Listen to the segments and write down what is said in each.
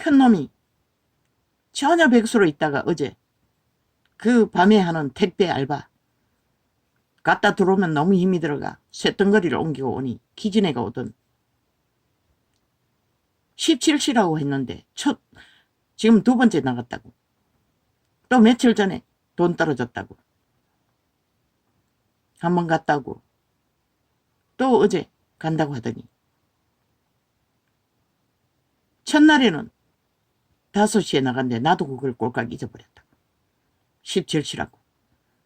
큰 놈이 전혀 백수로 있다가 어제 그 밤에 하는 택배 알바 갔다 들어오면 너무 힘이 들어가 쇳덩거리를 옮기고 오니 기진애가 오던 17시라고 했는데 지금 두 번째 나갔다고. 또 며칠 전에 돈 떨어졌다고. 한 번 갔다고. 또 어제 간다고 하더니 첫날에는 5시에 나갔는데 나도 그걸 꼴깍 잊어버렸다고. 17시라고.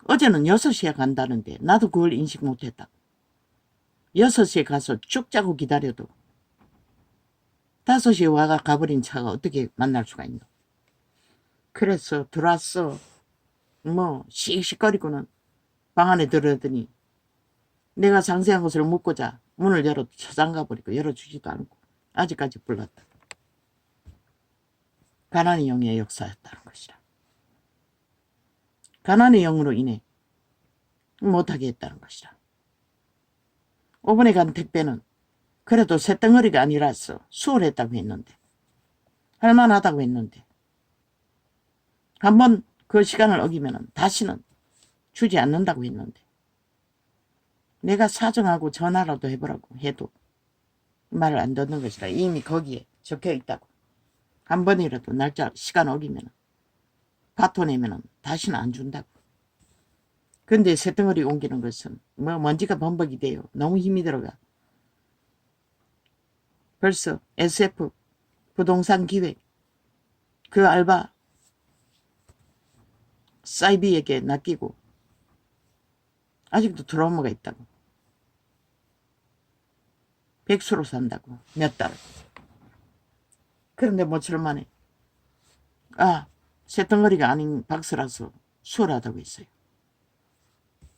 어제는 6시에 간다는데 나도 그걸 인식 못했다고. 6시에 가서 쭉 자고 기다려도 5시에 와가 가버린 차가 어떻게 만날 수가 있노. 그래서 들어왔어. 뭐 씩씩거리고는 방 안에 들어더니 내가 상세한 것을 묻고자 문을 열어도 저장가 버리고 열어주지도 않고 아직까지 불렀다. 가난의 영의 역사였다는 것이라. 가난의 영으로 인해 못하게 했다는 것이라. 5번에 간 택배는 그래도 쇳덩어리가 아니라서 수월했다고 했는데 할만하다고 했는데 한번 그 시간을 어기면 다시는 주지 않는다고 했는데 내가 사정하고 전화라도 해보라고 해도 말을 안 듣는 것이라. 이미 거기에 적혀 있다고. 한 번이라도 날짜 시간 어기면 바토 내면 다시는 안 준다고. 근데 쇳덩어리 옮기는 것은 뭐 먼지가 범벅이 돼요. 너무 힘이 들어가. 벌써 SF 부동산 기획 그 알바 사이비에게 낚이고 아직도 트라우마가 있다고. 백수로 산다고 몇 달. 그런데 모처럼 만에 쇳덩어리가 아닌 박스라서 수월하다고 했어요.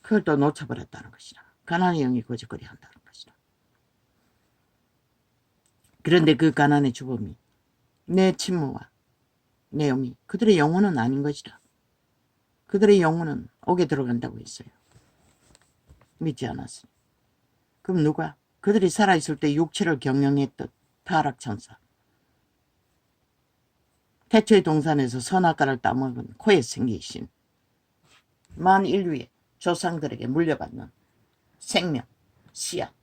그걸 또 놓쳐버렸다는 것이라. 가난의 영이 거짓거리 한다는 것이라. 그런데 그 가난의 주범이 내 친모와 내 어미 그들의 영혼은 아닌 것이라. 그들의 영혼은 옥에 들어간다고 했어요. 믿지 않았으니. 그럼 누가? 그들이 살아있을 때 육체를 경영했던 타락천사. 태초의 동산에서 선악과를 따먹은 코에 생기신 만인류의 조상들에게 물려받는 생명, 씨앗.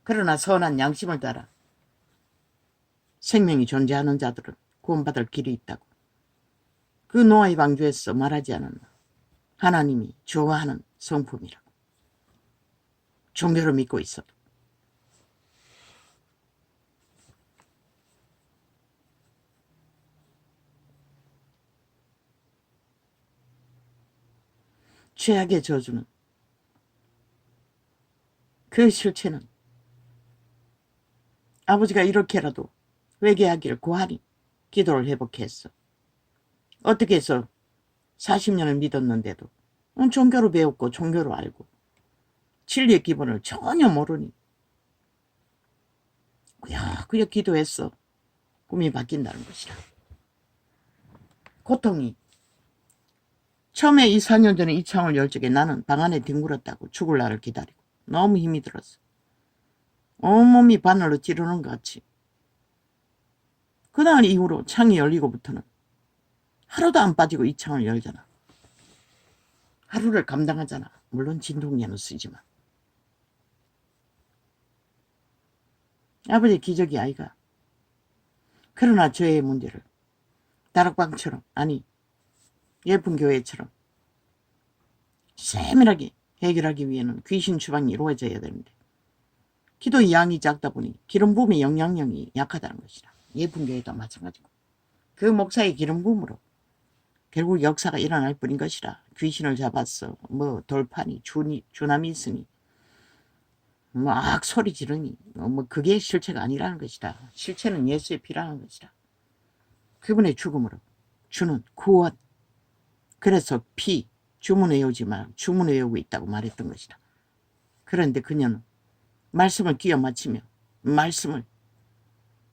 그러나 선한 양심을 따라 생명이 존재하는 자들은 구원받을 길이 있다고. 그 노아의 방주에서 말하지 않았나. 하나님이 좋아하는 성품이라고. 종교를 믿고 있어도. 죄악의 저주는 그 실체는 아버지가 이렇게라도 회개하기를 구하니 기도를 회복했어. 어떻게 해서 40년을 믿었는데도 종교로 배웠고 종교로 알고 진리의 기본을 전혀 모르니 그야 기도했어. 꿈이 바뀐다는 것이라. 고통이 처음에 4년 전에 이 창을 열 적에 나는 방 안에 뒹굴었다고. 죽을 날을 기다리고 너무 힘이 들었어. 온몸이 바늘로 찌르는 것 같이. 그날 이후로 창이 열리고부터는 하루도 안 빠지고 이 창을 열잖아. 하루를 감당하잖아. 물론 진통제는 쓰지만. 아버지 기적이 아이가. 그러나 저의 문제를 다락방처럼 아니 예쁜 교회처럼 세밀하게 해결하기 위해는 귀신 추방이 이루어져야 되는데 기도의 양이 작다 보니 기름 부음의 영향력이 약하다는 것이라. 예쁜 교회도 마찬가지고 그 목사의 기름 부음으로 결국 역사가 일어날 뿐인 것이라. 귀신을 잡았어. 뭐 돌판이 주남이 있으니 막 소리 지르니 뭐 그게 실체가 아니라는 것이다. 실체는 예수의 피라는 것이다. 그분의 죽음으로 주는 구원. 그래서 피 주문 외우지 말고 주문 외우고 있다고 말했던 것이다. 그런데 그녀는 말씀을 끼워 맞추며 말씀을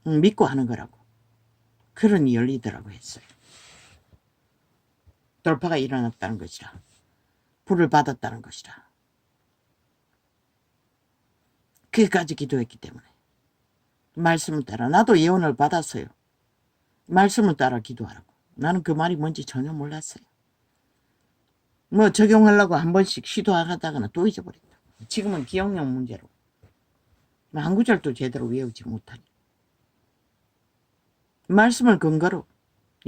믿고 하는 거라고. 그러니 열리더라고 했어요. 돌파가 일어났다는 것이라. 불을 받았다는 것이라. 그까지 기도했기 때문에 말씀을 따라 나도 예언을 받았어요. 말씀을 따라 기도하라고. 나는 그 말이 뭔지 전혀 몰랐어요. 뭐 적용하려고 한 번씩 시도하다가는 또 잊어버렸다. 지금은 기억력 문제로 한 구절도 제대로 외우지 못하니. 말씀을 근거로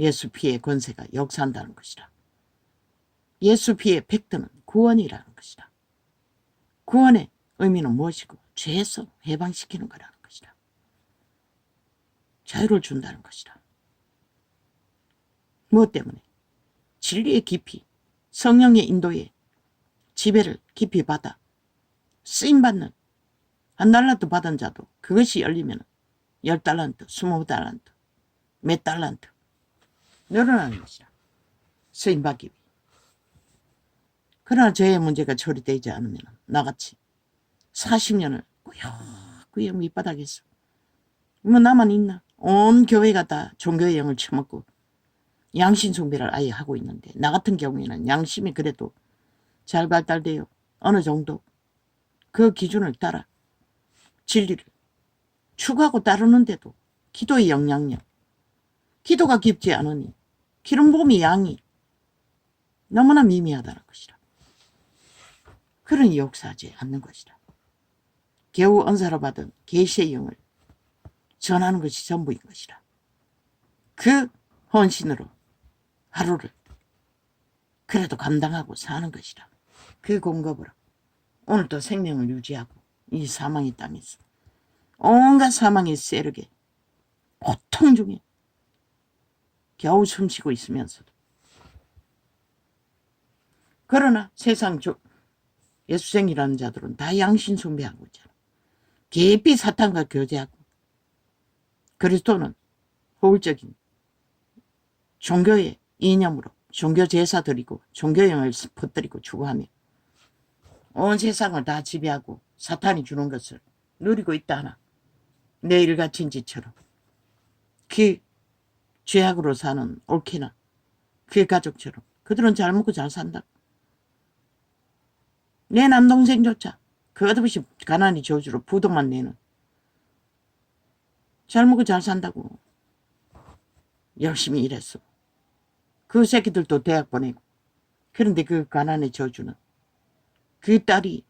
예수 피의 권세가 역사한다는 것이라. 예수 피의 팩트는 구원이라는 것이라. 구원의 의미는 무엇이고 죄에서 해방시키는 거라는 것이라. 자유를 준다는 것이라. 무엇 때문에? 진리의 깊이, 성령의 인도에 지배를 깊이 받아 쓰임받는 한 달란트 받은 자도 그것이 열리면 10달란트, 20달란트, 몇 달란트 늘어나는 것이라. 쓰임받기 위해. 그러나 저의 문제가 처리되지 않으면 나같이 40년을 꾸역꾸역 밑바닥에서 뭐 나만 있나? 온 교회가 다 종교의 영을 처먹고 양심 숭배를 아예 하고 있는데 나 같은 경우에는 양심이 그래도 잘 발달되어 어느 정도 그 기준을 따라 진리를 추구하고 따르는데도 기도의 영향력, 기도가 깊지 않으니 기름 부음의 양이 너무나 미미하다는 것이라. 그러니 역사하지 않는 것이라. 겨우 은사로 받은 계시의 영을 전하는 것이 전부인 것이라. 그 헌신으로 하루를 그래도 감당하고 사는 것이라. 그 공급으로 오늘도 생명을 유지하고 이 사망의 땅에서 온갖 사망의 세력에 고통 중에 겨우 숨쉬고 있으면서도 그러나 세상 예수쟁이라는 자들은 다 양심 숭배하고 있잖아. 깊이 사탄과 교제하고 그리스도는 허울적인 종교의 이념으로 종교 제사 드리고 종교형을 퍼뜨리고 추구하며 온 세상을 다 지배하고 사탄이 주는 것을 누리고 있다 하나 내 일가친 지처럼 그 죄악으로 사는 올케나 그 가족처럼 그들은 잘 먹고 잘 산다. 내 남동생조차 그것없이 가난이 저주로 부도만 내는 잘 먹고 잘 산다고 열심히 일했어. 그 새끼들도 대학 보내고 그런데 그 가난의 저주는 그 딸이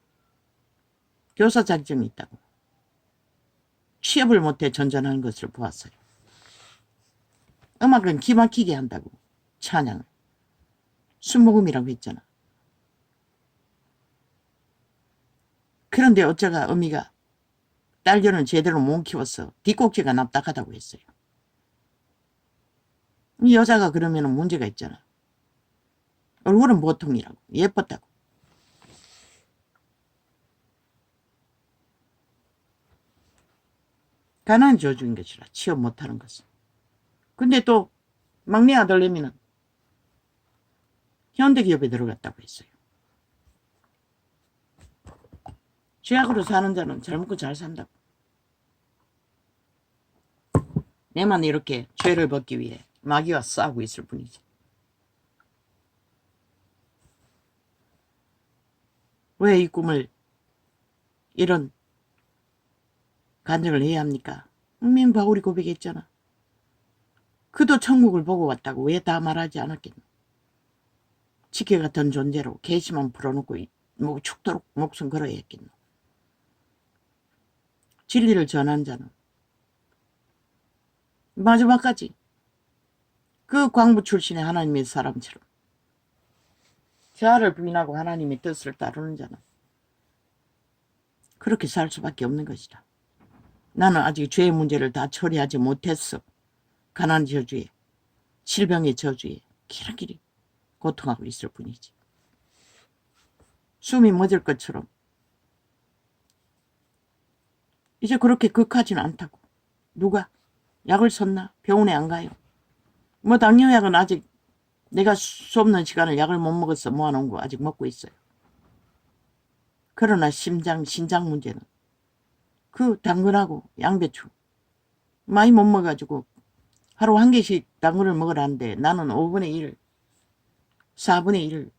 교사 자격증이 있다고 취업을 못해 전전하는 것을 보았어요. 음악은 기막히게 한다고 찬양을 순복음이라고 했잖아. 그런데 어쩌가 어미가 딸견을 제대로 못 키워서 뒷꼭지가 납작하다고 했어요. 이 여자가 그러면 문제가 있잖아. 얼굴은 보통이라고 예뻤다고. 가난한 저주인 것이라 취업 못하는 것은. 근데 또 막내 아들내미는 현대기업에 들어갔다고 했어요. 죄악으로 사는 자는 잘 먹고 잘 산다고. 내만 이렇게 죄를 벗기 위해 마귀와 싸우고 있을 뿐이지. 왜 이 꿈을 이런 간증을 해야 합니까? 바울이 고백했잖아. 그도 천국을 보고 왔다고 왜 다 말하지 않았겠노? 지켜 같은 존재로 계시만 풀어놓고 뭐 죽도록 목숨 걸어야 했겠노? 진리를 전한 자는 마지막까지 그 광부 출신의 하나님의 사람처럼 자아를 부인하고 하나님의 뜻을 따르는 자는 그렇게 살 수밖에 없는 것이다. 나는 아직 죄의 문제를 다 처리하지 못했어. 가난 저주에 질병의 저주에 기라기리 고통하고 있을 뿐이지. 숨이 멎을 것처럼 이제 그렇게 극하지는 않다고. 누가? 약을 썼나? 병원에 안 가요. 뭐 당뇨약은 아직 내가 수없는 시간을 약을 못 먹어서 모아놓은 거 아직 먹고 있어요. 그러나 신장 문제는 그 당근하고 양배추 많이 못 먹어가지고 하루 한 개씩 당근을 먹으라는데 나는 5분의 1, 4분의 1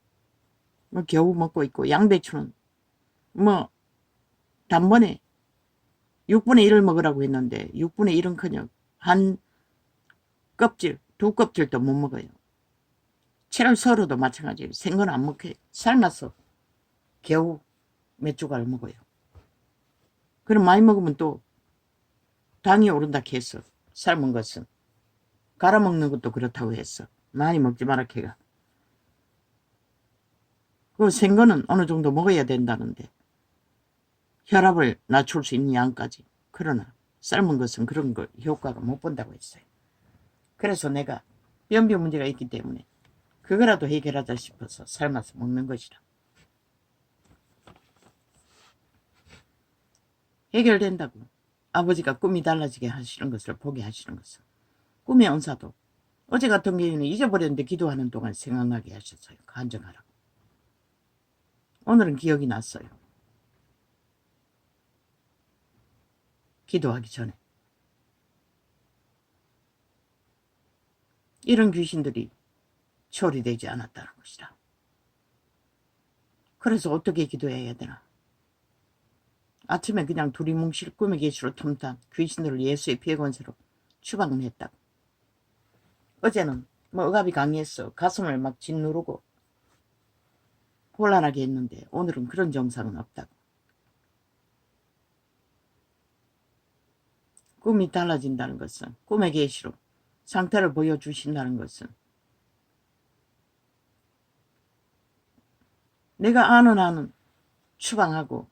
뭐 겨우 먹고 있고 양배추는 뭐 단번에 6분의 1을 먹으라고 했는데 6분의 1은커녕 한 껍질, 두 껍질도 못 먹어요. 채를 썰어도 마찬가지예요. 생건 안 먹혀요. 삶아서 겨우 몇 조각을 먹어요. 그럼 많이 먹으면 또 당이 오른다 해서 삶은 것은 갈아먹는 것도 그렇다고 해서 많이 먹지 마라 걔가. 그 생거는 어느 정도 먹어야 된다는데 혈압을 낮출 수 있는 양까지. 그러나 삶은 것은 그런 걸 효과가 못 본다고 했어요. 그래서 내가 변비 문제가 있기 때문에 그거라도 해결하자 싶어서 삶아서 먹는 것이라. 해결된다고 아버지가 꿈이 달라지게 하시는 것을 보게 하시는 것은 꿈의 은사도 어제 같은 경우는 잊어버렸는데 기도하는 동안 생각나게 하셨어요. 간증하라고. 오늘은 기억이 났어요. 기도하기 전에. 이런 귀신들이 처리되지 않았다는 것이라. 그래서 어떻게 기도해야 되나? 아침에 그냥 두리뭉실 꿈의 계시로 틈탄 귀신들을 예수의 피의 권세로 추방을 했다고. 어제는 뭐 억압이 강했어. 가슴을 막 짓누르고 곤란하게 했는데 오늘은 그런 증상은 없다고. 꿈이 달라진다는 것은 꿈의 계시로 상태를 보여주신다는 것은 내가 아는 한은 추방하고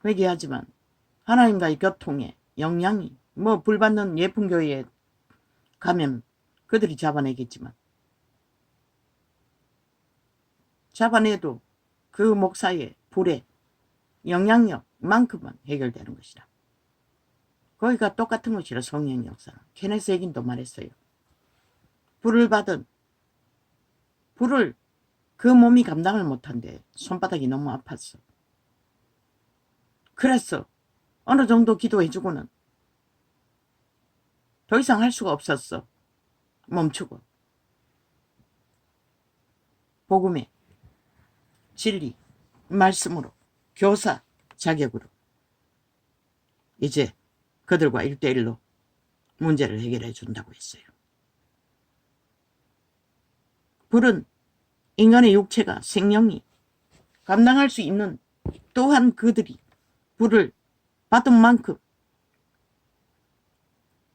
회개하지만 하나님과의 교통에 영향이 뭐 불받는 예쁜 교회에 가면 그들이 잡아내겠지만 잡아내도 그 목사의 불의 영향력만큼은 해결되는 것이다. 거기가 똑같은 것이라. 성령 역사는 케네스 에긴도 말했어요. 불을 받은 불을 그 몸이 감당을 못한대. 손바닥이 너무 아팠어. 그래서 어느 정도 기도해주고는 더 이상 할 수가 없었어. 멈추고 복음의 진리 말씀으로 교사 자격으로 이제 그들과 1대1로 문제를 해결해 준다고 했어요. 불은 인간의 육체가 생명이 감당할 수 있는, 또한 그들이 불을 받은 만큼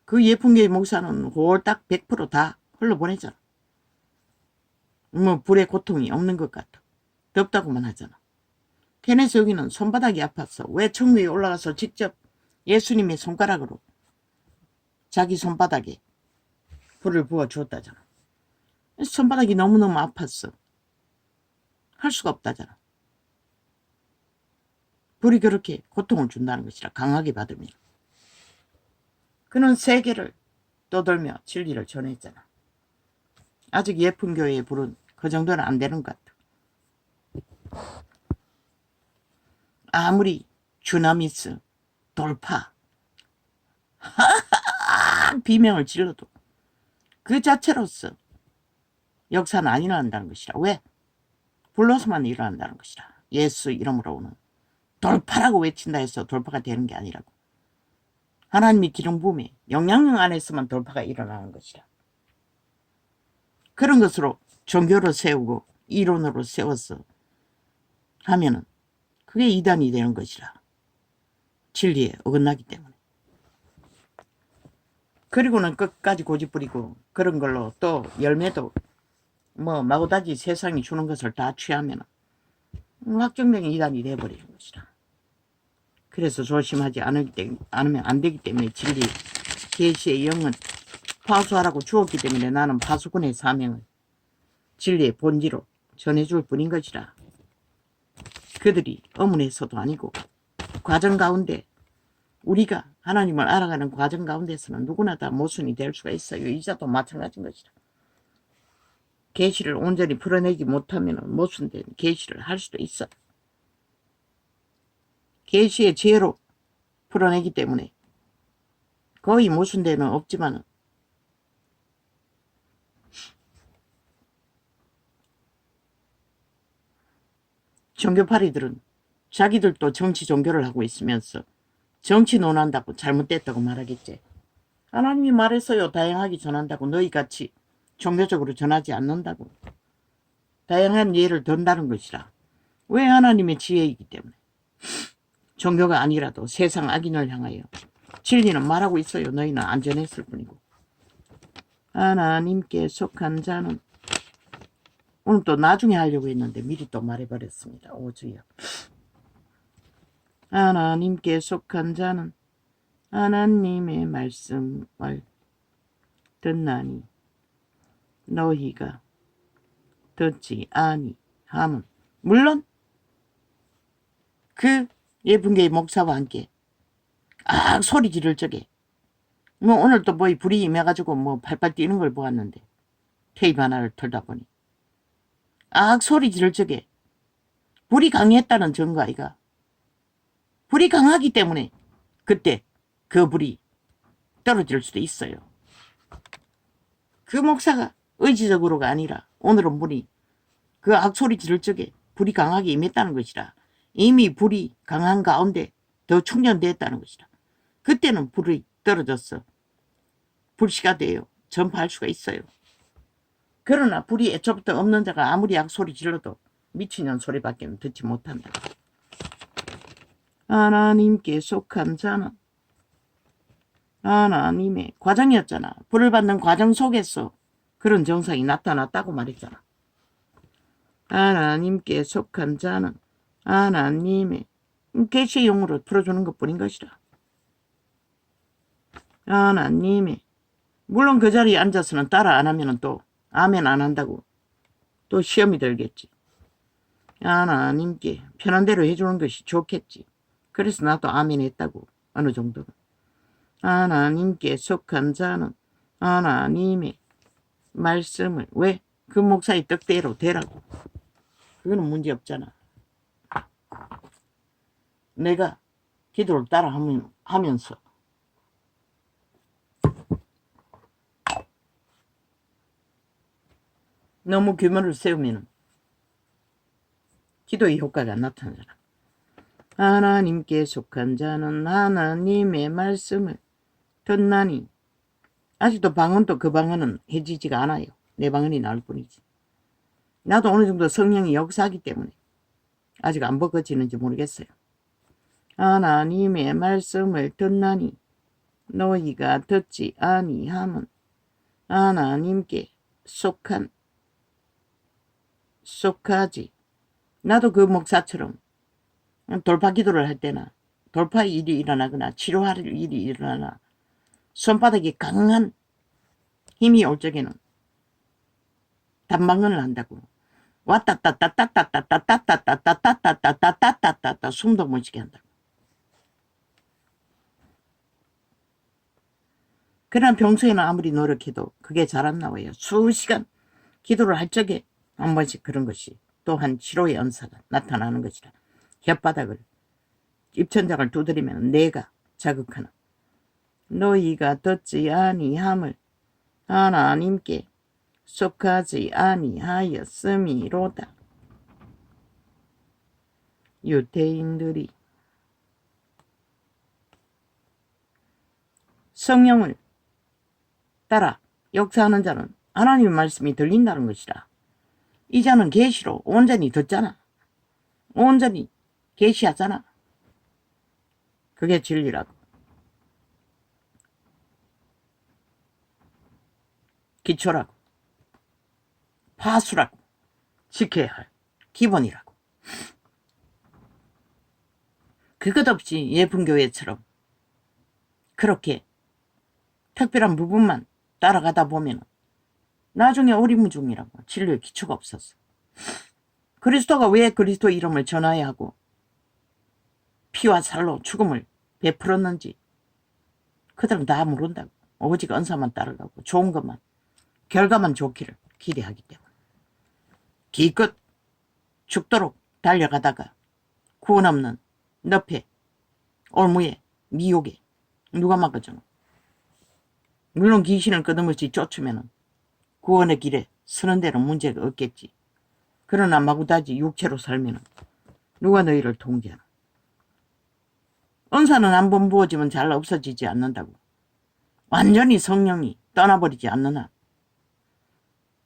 그 예쁜교회 목사는 홀딱 100%다 흘러보내잖아. 뭐 불의 고통이 없는 것 같아. 덥다고만 하잖아. 케네스 여기는 손바닥이 아팠어. 왜 천국에 올라가서 직접 예수님의 손가락으로 자기 손바닥에 불을 부어주었다잖아. 손바닥이 너무너무 아팠어. 할 수가 없다잖아. 불이 그렇게 고통을 준다는 것이라. 강하게 받으면. 그는 세계를 떠돌며 진리를 전했잖아. 아직 예쁜 교회의 불은 그 정도는 안 되는 것 같아. 아무리 주나미스, 돌파, 비명을 질러도 그 자체로서 역사는 안 일어난다는 것이라. 왜? 불로서만 일어난다는 것이라. 예수 이름으로 오는 돌파라고 외친다 해서 돌파가 되는 게 아니라고. 하나님이 기름 부음에 영향력 안에서만 돌파가 일어나는 것이라. 그런 것으로 종교를 세우고 이론으로 세워서 하면은 그게 이단이 되는 것이라. 진리에 어긋나기 때문에. 그리고는 끝까지 고집부리고 그런 걸로 또 열매도 뭐 마구다지 세상이 주는 것을 다 취하면 확정적인 이단이 돼버리는 것이라. 그래서 조심하지 않으면 안 되기 때문에 진리 계시의 영은 파수하라고 주었기 때문에 나는 파수꾼의 사명을 진리의 본질로 전해줄 뿐인 것이라. 그들이 어문에서도 아니고 과정 가운데 우리가 하나님을 알아가는 과정 가운데서는 누구나 다 모순이 될 수가 있어요. 이자도 마찬가지인 것이라. 계시를 온전히 풀어내지 못하면 모순된 계시를 할 수도 있어. 계시의 지혜로 풀어내기 때문에 거의 모순되는 없지만 종교파리들은 자기들도 정치 종교를 하고 있으면서 정치 논한다고 잘못됐다고 말하겠지. 하나님이 말했어요. 다양하게 전한다고. 너희같이 종교적으로 전하지 않는다고. 다양한 예를 든다는 것이라. 왜? 하나님의 지혜이기 때문에. 종교가 아니라도 세상 악인을 향하여 진리는 말하고 있어요. 너희는 안전했을 뿐이고. 하나님께 속한 자는, 오늘 또 나중에 하려고 했는데 미리 또 말해버렸습니다. 오주여. 하나님께 속한 자는 하나님의 말씀을 듣나니 너희가 듣지 아니함은, 물론 그 예쁜교회 목사와 함께 소리 지를 적에 뭐 오늘 또 뭐 불이 임해가지고 뭐 팔팔 뛰는 걸 보았는데, 테이프 하나를 털다 보니 소리 지를 적에 불이 강했다는 증거 아이가. 불이 강하기 때문에 그때 그 불이 떨어질 수도 있어요. 그 목사가 의지적으로가 아니라 오늘은 불이 그 악소리 지를 적에 불이 강하게 임했다는 것이라. 이미 불이 강한 가운데 더 충전됐다는 것이라. 그때는 불이 떨어져서 불씨가 되어 전파할 수가 있어요. 그러나 불이 애초부터 없는 자가 아무리 악소리 질러도 미치는 소리밖에 듣지 못한다. 하나님께 속한 자는 하나님의 과정이었잖아. 불을 받는 과정 속에서 그런 정상이 나타났다고 말했잖아. 하나님께 속한 자는 하나님의 계시의 용으로 풀어주는 것뿐인 것이라. 하나님의, 물론 그 자리에 앉아서는 따라 안 하면 또 아멘 안 한다고 또 시험이 들겠지. 하나님께 편한 대로 해주는 것이 좋겠지. 그래서 나도 아멘 했다고. 어느 정도는. 하나님께 속한 자는 하나님의 말씀을, 왜? 그 목사의 뜻대로 되라고. 그거는 문제 없잖아. 내가 기도를 따라 하면서 너무 규모를 세우면 기도의 효과가 나타나잖아. 하나님께 속한 자는 하나님의 말씀을 듣나니. 아직도 방언도 그 방언은 해지지가 않아요. 내 방언이 나올 뿐이지. 나도 어느 정도 성령이 역사하기 때문에 아직 안 벗겨지는지 모르겠어요. 하나님의 말씀을 듣나니 너희가 듣지 아니함은 하나님께 속하지. 나도 그 목사처럼 돌파 기도를 할 때나 돌파 일이 일어나거나 치료할 일이 일어나나 손바닥에 강한 힘이 올 적에는 단방언을 한다고. 왔다따따따따따따따따따따따따따따따따따 숨도 못 쉬게 한다고. 그러나 평소에는 아무리 노력해도 그게 잘 안 나와요. 수시간 기도를 할 적에 한 번씩 그런 것이 또한 치료의 은사가 나타나는 것이라. 혓바닥을 입천장을 두드리면 내가 자극하는. 너희가 듣지 아니함을 하나님께 속하지 아니하였음이로다. 유대인들이 성령을 따라 역사하는 자는 하나님의 말씀이 들린다는 것이라. 이 자는 계시로 온전히 듣잖아. 온전히 계시하잖아. 그게 진리라고. 기초라고. 파수라고. 지켜야 할 기본이라고. 그것 없이 예쁜 교회처럼 그렇게 특별한 부분만 따라가다 보면 나중에 오리무중이라고. 진리의 기초가 없었어. 그리스도가 왜 그리스도 이름을 전하여야 하고 피와 살로 죽음을 베풀었는지 그들은 다 모른다고. 오직 은사만 따라가고 좋은 것만, 결과만 좋기를 기대하기 때문에 기껏 죽도록 달려가다가 구원 없는 늪에 올무에 미혹에 누가 막아주노. 물론 귀신을 끊임없이 쫓으면 구원의 길에 서는 데는 문제가 없겠지. 그러나 마구다지 육체로 살면 누가 너희를 통제하나. 은사는 한 번 부어지면 잘 없어지지 않는다고. 완전히 성령이 떠나버리지 않는 한.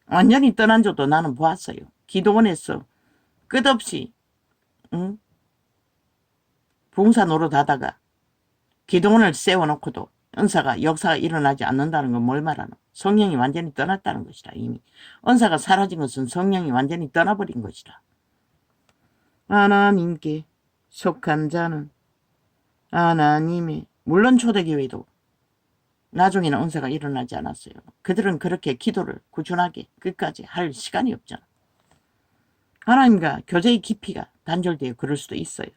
완전히 떠난 줄도 나는 보았어요. 기도원에서 끝없이 봉사 노릇하다가 기도원을 세워놓고도 은사가 역사가 일어나지 않는다는 건 뭘 말하노? 성령이 완전히 떠났다는 것이다. 이미 은사가 사라진 것은 성령이 완전히 떠나버린 것이다. 하나님께 속한 자는 하나님의, 물론 초대교회도 나중에는 은사가 일어나지 않았어요. 그들은 그렇게 기도를 꾸준하게 끝까지 할 시간이 없잖아. 하나님과 교제의 깊이가 단절되어 그럴 수도 있어요.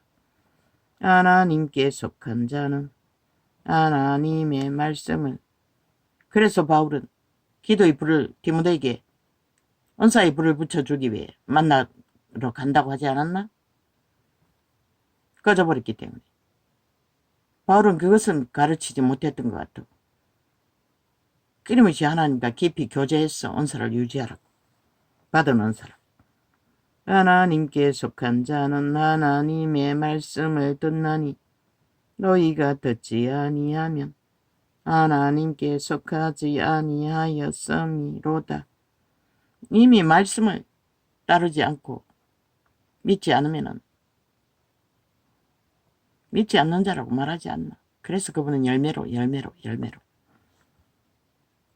하나님께 속한 자는 하나님의 말씀을, 그래서 바울은 기도의 불을 디모데에게 은사의 불을 붙여주기 위해 만나러 간다고 하지 않았나? 꺼져버렸기 때문에. 바울은 그것은 가르치지 못했던 것 같아. 끊임없이 하나님과 깊이 교제해서 은사를 유지하라고. 받은 은사를. 하나님께 속한 자는 하나님의 말씀을 듣나니 너희가 듣지 아니하면 하나님께 속하지 아니하였음이로다. 이미 말씀을 따르지 않고 믿지 않으면 믿지 않는 자라고 말하지 않나. 그래서 그분은 열매로.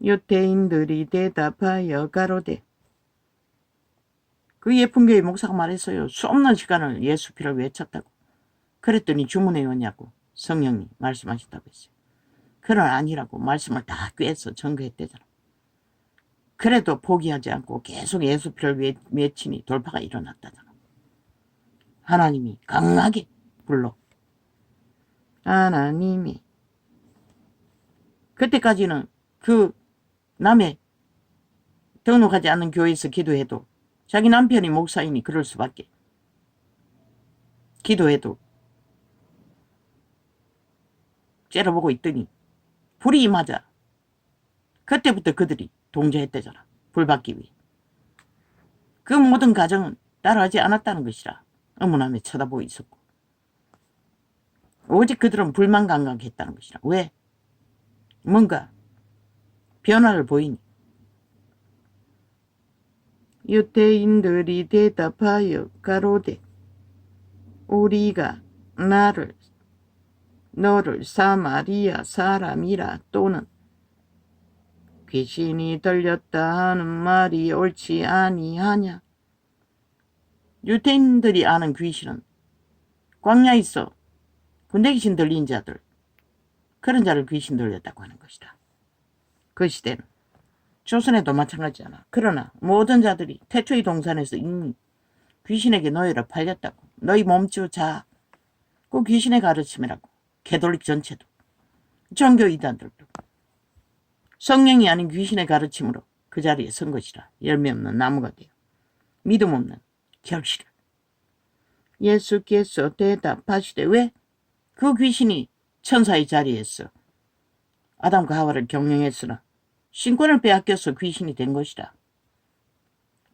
유대인들이 대답하여 가로되, 그 예쁜 교회 목사가 말했어요. 수없는 시간을 예수 피를 외쳤다고. 그랬더니 주문해 오냐고 성령이 말씀하셨다고 했어요. 그건 아니라고 말씀을 다 꿰서 증거했대잖아. 그래도 포기하지 않고 계속 예수 피를 외치니 돌파가 일어났다잖아. 하나님이 강하게 불러. 하나님이 그때까지는 그 남의 등록하지 않는 교회에서 기도해도 자기 남편이 목사이니 그럴 수밖에. 기도해도 째려보고 있더니 불이 임하자 그때부터 그들이 동조했대잖아. 불 받기 위해. 그 모든 가정은 따라하지 않았다는 것이라 어머나며 쳐다보고 있었고, 오직 그들은 불만 감각했다는 것이라. 왜? 뭔가 변화를 보이니. 유대인들이 대답하여 가로되, 우리가 너를 사마리아 사람이라 또는 귀신이 들렸다 하는 말이 옳지 아니하냐. 유대인들이 아는 귀신은 광야에서 군대 귀신 들린 자들, 그런 자를 귀신 들렸다고 하는 것이다. 그 시대는 조선에도 마찬가지잖아. 그러나 모든 자들이 태초의 동산에서 이미 귀신에게 노예로 팔렸다고. 너희 몸주 자, 그 귀신의 가르침이라고. 개돌릭 전체도, 종교 이단들도 성령이 아닌 귀신의 가르침으로 그 자리에 선 것이라. 열매 없는 나무가 되어 믿음 없는 결실을. 예수께서 대답하시되, 왜? 그 귀신이 천사의 자리에서 아담과 하와를 경영했으나 신권을 빼앗겨서 귀신이 된 것이다.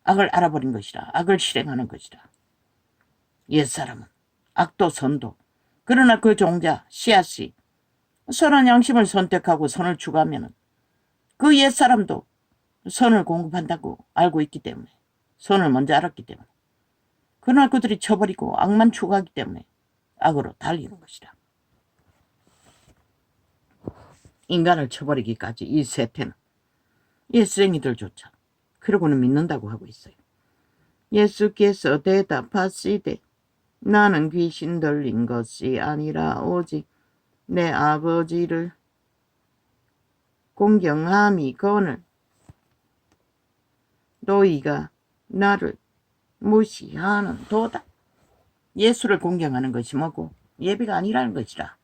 악을 알아버린 것이다. 악을 실행하는 것이다. 옛사람은 악도 선도, 그러나 그 종자 씨앗이 선한 양심을 선택하고 선을 추구하면 그 옛사람도 선을 공급한다고 알고 있기 때문에, 선을 먼저 알았기 때문에, 그러나 그들이 쳐버리고 악만 추구하기 때문에 악으로 달리는 것이다. 인간을 쳐버리기까지 이 세태는 옛생이들조차 그러고는 믿는다고 하고 있어요. 예수께서 대답하시되, 나는 귀신 들린 것이 아니라 오직 내 아버지를 공경함이거늘 너희가 나를 무시하는 도다. 예수를 공경하는 것이 뭐고? 예배가 아니라는 것이라.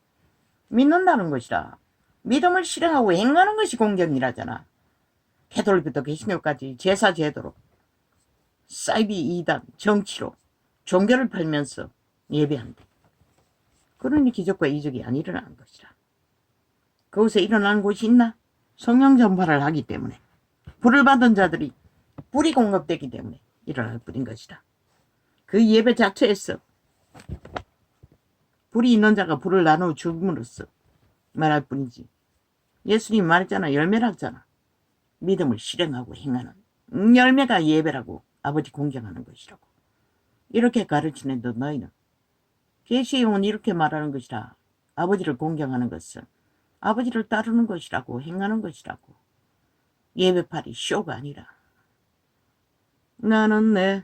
믿는다는 것이라. 믿음을 실행하고 행하는 것이 공경이라잖아. 캐톨릭부터 개신교까지 제사 제도로 사이비 이단 정치로 종교를 팔면서 예배한대. 그러니 기적과 이적이 안 일어나는 것이라. 그곳에 일어나는 곳이 있나? 성령 전파를 하기 때문에, 불을 받은 자들이 불이 공급되기 때문에 일어날 뿐인 것이다. 그 예배 자체에서 불이 있는 자가 불을 나누어 줌으로써 말할 뿐이지, 예수님이 말했잖아. 열매라잖아. 믿음을 실행하고 행하는 열매가 예배라고 아버지 공경하는 것이라고. 이렇게 가르치는데 너희는 계시용은 이렇게 말하는 것이라. 아버지를 공경하는 것은 아버지를 따르는 것이라고 행하는 것이라고. 예배팔이 쇼가 아니라. 나는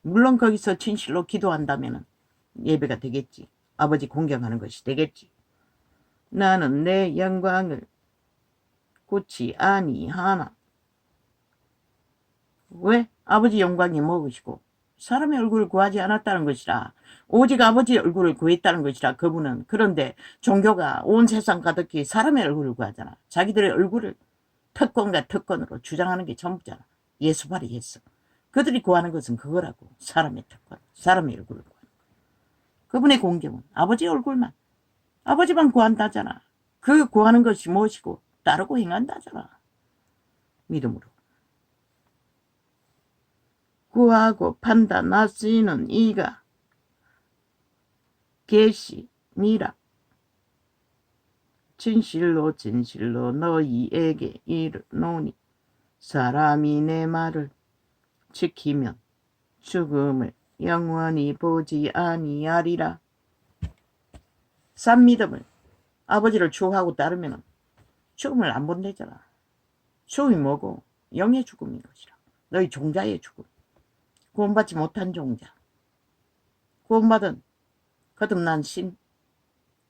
물론 거기서 진실로 기도한다면 예배가 되겠지. 아버지 공경하는 것이 되겠지. 나는 내 영광을 굳이 아니하나. 왜? 아버지 영광이 무엇이고 사람의 얼굴을 구하지 않았다는 것이라. 오직 아버지의 얼굴을 구했다는 것이라. 그분은. 그런데 종교가 온 세상 가득히 사람의 얼굴을 구하잖아. 자기들의 얼굴을 특권과 특권으로 주장하는 게 전부잖아. 예수발이 했어. 그들이 구하는 것은 그거라고. 사람의 특권, 사람의 얼굴을 구하는 거. 그분의 공경은 아버지의 얼굴만, 아버지만 구한다잖아. 그 구하는 것이 무엇이고 따르고 행한다잖아. 믿음으로. 구하고 판단하시는 이가 계시니라. 진실로 진실로 너희에게 이르노니 사람이 내 말을 지키면 죽음을 영원히 보지 아니하리라. 산 믿음을 아버지를 추구하고 따르면 죽음을 안 본다잖아. 죽음이 뭐고? 영의 죽음인 것이라. 너희 종자의 죽음. 구원받지 못한 종자. 구원받은 거듭난 신.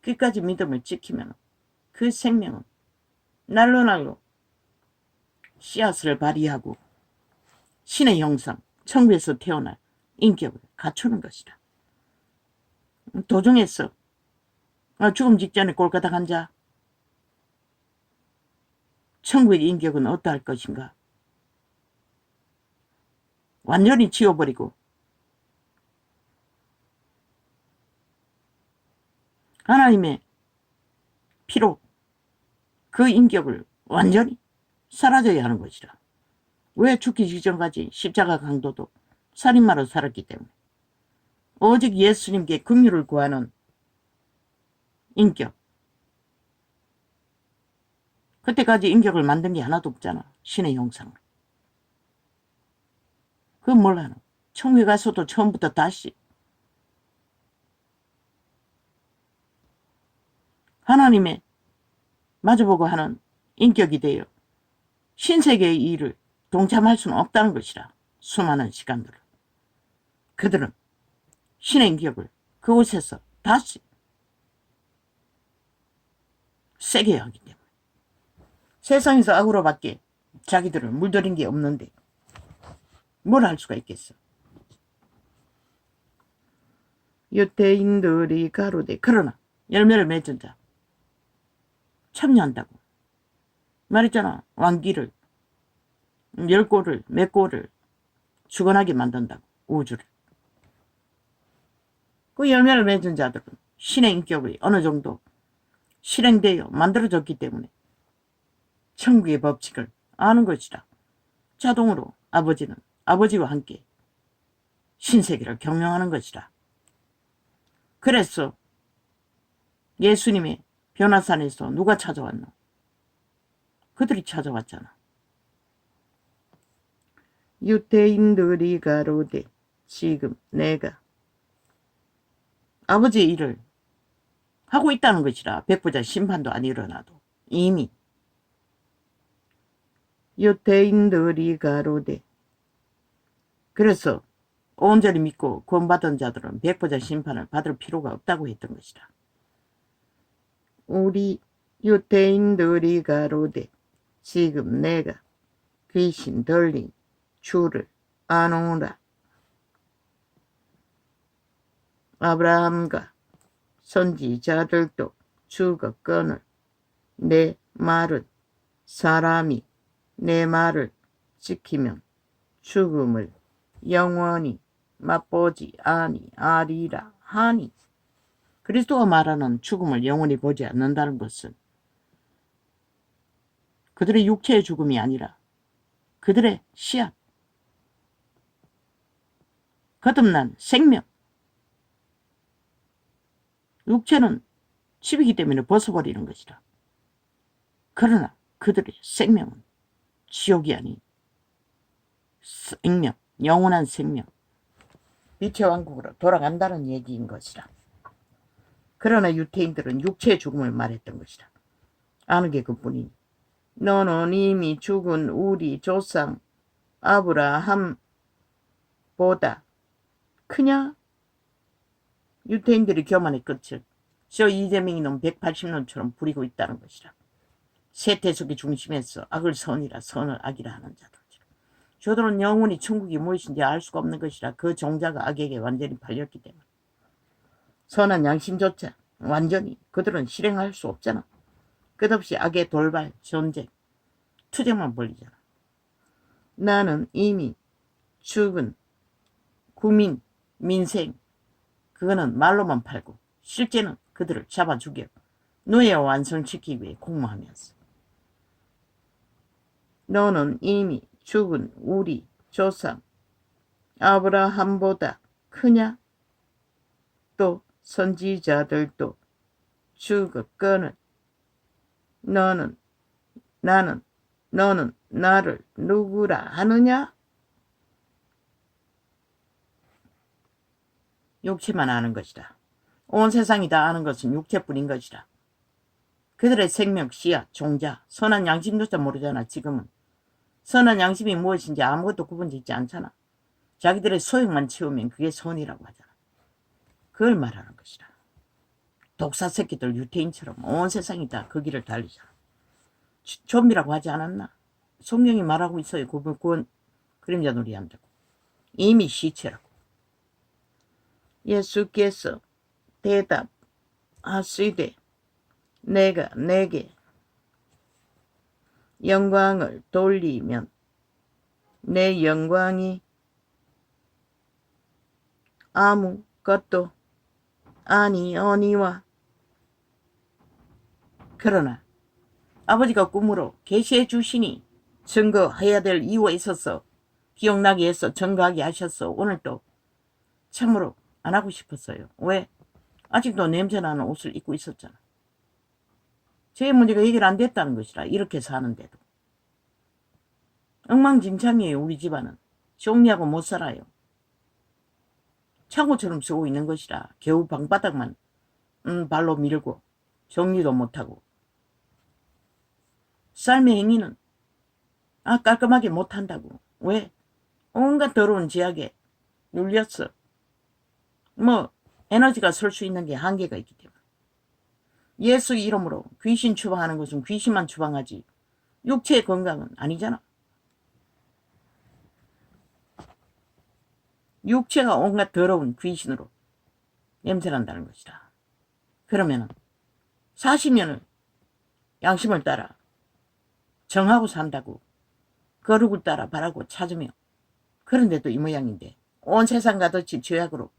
끝까지 믿음을 지키면 그 생명은 날로 씨앗을 발휘하고 신의 형상, 천국에서 태어날 인격을 갖추는 것이다. 도중에서 죽음 직전에 꼴까닥 앉아 천국의 인격은 어떠할 것인가? 완전히 지워버리고 하나님의 피로 그 인격을 완전히 사라져야 하는 것이라. 왜 죽기 직전까지 십자가 강도도 살인마로 살았기 때문에. 오직 예수님께 긍휼을 구하는 인격. 그때까지 인격을 만든 게 하나도 없잖아. 신의 형상을. 그건 뭘 하노? 천국에 가서도 처음부터 다시 하나님의 마주보고 하는 인격이 되어 신세계의 일을 동참할 수는 없다는 것이라. 수많은 시간들을. 그들은 신의 인격을 그곳에서 다시 세게 하기 때문에. 세상에서 악으로밖에 자기들을 물들인 게 없는데 뭘 할 수가 있겠어. 유대인들이 가로되 그러나 열매를 맺은 자 참여한다고 말했잖아. 왕기를 10골을 몇 골을 주관하게 만든다고. 우주를. 그 열매를 맺은 자들은 신의 인격이 어느 정도 실행되어 만들어졌기 때문에 천국의 법칙을 아는 것이라. 자동으로 아버지는 아버지와 함께 신세계를 경영하는 것이라. 그래서 예수님의 변화산에서 누가 찾아왔노? 그들이 찾아왔잖아. 유대인들이 가로되 지금 내가 아버지의 일을 하고 있다는 것이라. 백부자 심판도 안 일어나도 이미. 유대인들이 가로되 그래서 온전히 믿고 구원받은 자들은 백부자 심판을 받을 필요가 없다고 했던 것이라. 우리 유대인들이 가로되 지금 내가 귀신 들린 주를 아노라. 아브라함과 선지자들도 죽었거늘 내 말은 사람이 내 말을 지키면 죽음을 영원히 맛보지 아니하리라 하니. 그리스도가 말하는 죽음을 영원히 보지 않는다는 것은 그들의 육체의 죽음이 아니라 그들의 씨앗, 거듭난 생명. 육체는 집이기 때문에 벗어버리는 것이라. 그러나 그들의 생명은 지옥이 아닌 생명, 영원한 생명, 빛의 왕국으로 돌아간다는 얘기인 것이라. 그러나 유태인들은 육체의 죽음을 말했던 것이라. 아는 게 그뿐이니. 너는 이미 죽은 우리 조상 아브라함보다 크냐? 유태인들이 교만의 끝을 저 이재명이 놈 180년처럼 부리고 있다는 것이라. 세태속의 중심에서 악을 선이라 선을 악이라 하는 자들. 저들은 영원히 천국이 무엇인지 알 수가 없는 것이라. 그 종자가 악에게 완전히 팔렸기 때문에. 선한 양심조차 완전히 그들은 실행할 수 없잖아. 끝없이 악의 돌발, 전쟁, 투쟁만 벌리잖아. 나는 이미 죽은 구민, 민생, 그거는 말로만 팔고 실제는 그들을 잡아 죽여 노예와 완성시키기 위해 공모하면서. 너는 이미 죽은 우리 조상 아브라함보다 크냐? 또 선지자들도 죽었거늘 너는 나를 누구라 하느냐? 육체만 아는 것이다. 온 세상이 다 아는 것은 육체뿐인 것이다. 그들의 생명, 씨앗, 종자, 선한 양심조차 모르잖아. 지금은 선한 양심이 무엇인지 아무것도 구분짓지 않잖아. 자기들의 소욕만 채우면 그게 선이라고 하잖아. 그걸 말하는 것이다. 독사 새끼들 유태인처럼 온 세상이 다 그 길을 달리잖아. 좀비라고 하지 않았나? 성경이 말하고 있어요. 그건 그림자 놀이 안 되고. 이미 시체라고. 예수께서 대답하시되 내가 내게 영광을 돌리면 내 영광이 아무것도 아니오니와. 그러나 아버지가 꿈으로 계시해 주시니 증거해야 될 이유가 있어서 기억나게 해서 증거하게 하셔서 오늘 또 참으로 안 하고 싶었어요. 왜? 아직도 냄새나는 옷을 입고 있었잖아. 제 문제가 해결 안 됐다는 것이라. 이렇게 사는데도. 엉망진창이에요. 우리 집안은. 정리하고 못 살아요. 창고처럼 쓰고 있는 것이라. 겨우 방바닥만 발로 밀고 정리도 못하고. 삶의 행위는 깔끔하게 못한다고. 왜? 온갖 더러운 제약에 눌렸어. 에너지가 설 수 있는 게 한계가 있기 때문에. 예수 이름으로 귀신 추방하는 것은 귀신만 추방하지 육체의 건강은 아니잖아. 육체가 온갖 더러운 귀신으로 냄새난다는 것이다. 그러면은 40년을 양심을 따라 정하고 산다고 거룩을 따라 바라고 찾으며 그런데도 이 모양인데 온 세상 가득히 죄악으로